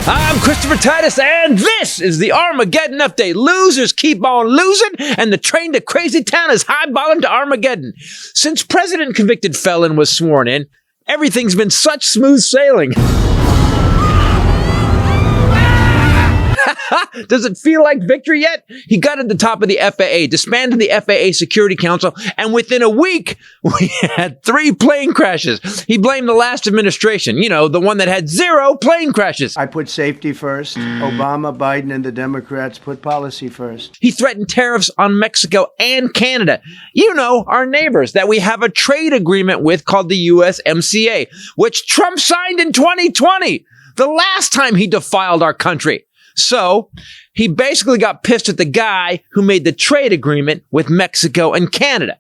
I'm Christopher Titus, and this is the Armageddon update. Losers keep on losing, and the train to crazy town is highballing to Armageddon. Since president-convicted felon was sworn in, everything's been such smooth sailing. Does it feel like victory yet? He got at the top of the FAA, disbanded the FAA Security Council, and within a week, we had 3 plane crashes. He blamed the last administration, the one that had 0 plane crashes. I put safety first. Obama, Biden, and the Democrats put policy first. He threatened tariffs on Mexico and Canada. Our neighbors that we have a trade agreement with called the USMCA, which Trump signed in 2020, the last time he defiled our country. So he basically got pissed at the guy who made the trade agreement with Mexico and Canada.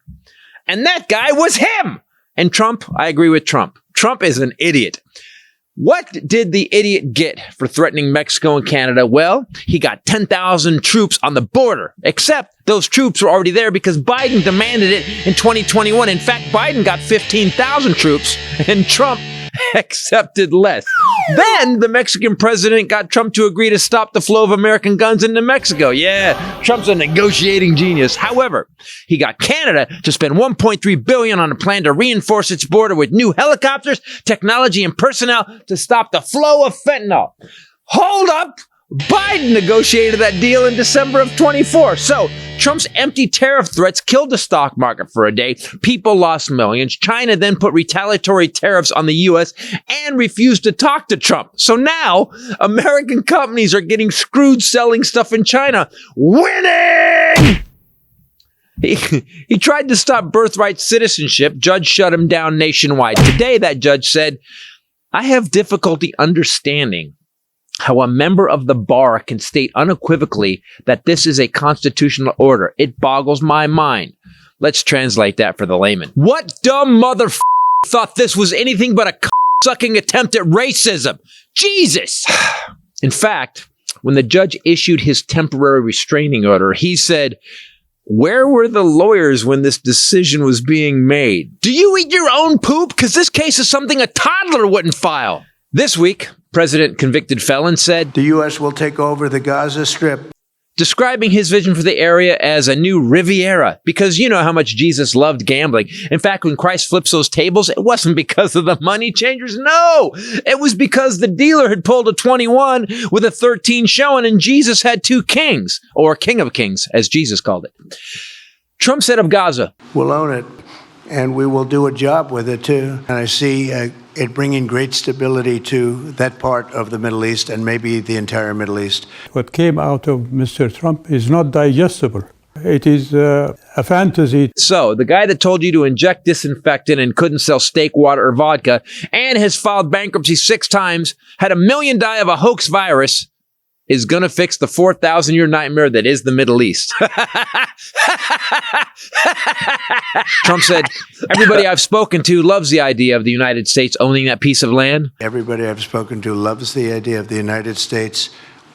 And that guy was him. And Trump, I agree with Trump. Trump is an idiot. What did the idiot get for threatening Mexico and Canada? Well, he got 10,000 troops on the border, except those troops were already there because Biden demanded it in 2021. In fact, Biden got 15,000 troops and Trump accepted less. Then the Mexican president got Trump to agree to stop the flow of American guns into Mexico. Yeah, Trump's a negotiating genius. However, he got Canada to spend $1.3 billion on a plan to reinforce its border with new helicopters, technology, and personnel to stop the flow of fentanyl. Hold up! Biden negotiated that deal in December of 24. So Trump's empty tariff threats killed the stock market for a day. People lost millions. China then put retaliatory tariffs on the U.S. and refused to talk to Trump. So now American companies are getting screwed selling stuff in China. Winning! He tried to stop Birthright citizenship. Judge shut him down nationwide. Today, that judge said, I have difficulty understanding how a member of the bar can state unequivocally that this is a constitutional order. It boggles my mind. Let's translate that for the layman. What dumb motherfucker thought this was anything but a sucking attempt at racism? Jesus! In fact, when the judge issued his temporary restraining order, he said, where were the lawyers when this decision was being made? Do you eat your own poop? Because this case is something a toddler wouldn't file. This week, president-convicted felon said, the U.S. will take over the Gaza Strip, describing his vision for the area as a new Riviera, because you know how much Jesus loved gambling. In fact, when Christ flips those tables, it wasn't because of the money changers. No, it was because the dealer had pulled a 21 with a 13 showing, and Jesus had 2 kings, or King of Kings, as Jesus called it. Trump said of Gaza, we'll own it, and we will do a job with it, too. And I see it bringing great stability to that part of the Middle East and maybe the entire Middle East. What came out of Mr. Trump is not digestible. It is a fantasy. So, the guy that told you to inject disinfectant and couldn't sell steak, water, or vodka, and has filed bankruptcy 6 times, had 1 million die of a hoax virus, is going to fix the 4,000-year nightmare that is the Middle East. Trump said, everybody I've spoken to loves the idea of the United States owning that piece of land. Everybody I've spoken to loves the idea of the United States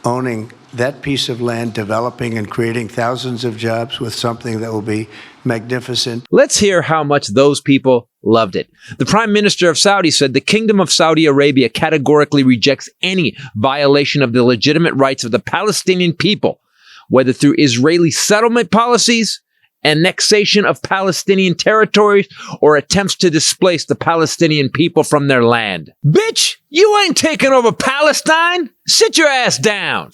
owning that piece of land, developing and creating thousands of jobs with something that will be magnificent. Let's hear how much those people loved it. The Prime Minister of Saudi said the Kingdom of Saudi Arabia categorically rejects any violation of the legitimate rights of the Palestinian people, whether through Israeli settlement policies, annexation of Palestinian territories, or attempts to displace the Palestinian people from their land. Bitch, you ain't taking over Palestine. Sit your ass down.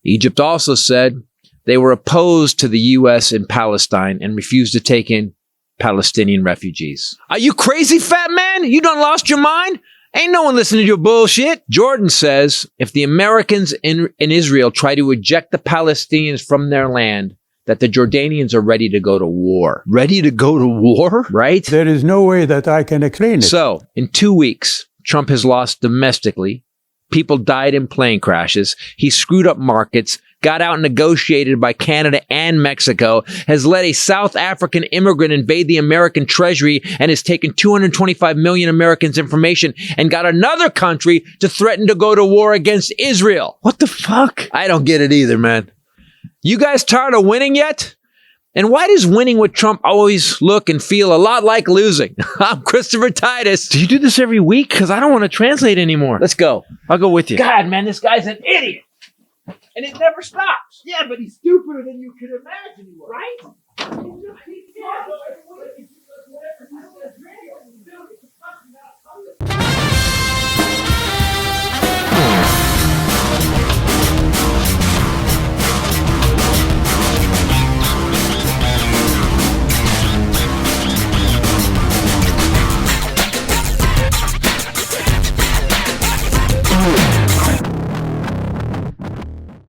Egypt also said they were opposed to the U.S. in Palestine and refused to take in Palestinian refugees. Are you crazy, fat man? You done lost your mind? Ain't no one listening to your bullshit. Jordan says if the Americans in Israel try to eject the Palestinians from their land, that the Jordanians are ready to go to war. Ready to go to war? Right? There is no way that I can explain it. So, in 2 weeks, Trump has lost domestically. People died in plane crashes. He screwed up markets, got out negotiated by Canada and Mexico, has let a South African immigrant invade the American treasury and has taken 225 million Americans' information and got another country to threaten to go to war against Israel. What the fuck? I don't get it either, man. You guys tired of winning yet? And why does winning with Trump always look and feel a lot like losing? I'm Christopher Titus. Do you do this every week? Because I don't want to translate anymore. Let's go. I'll go with you. God, man, this guy's an idiot. And it never stops. Yeah, but he's stupider than you could imagine, right?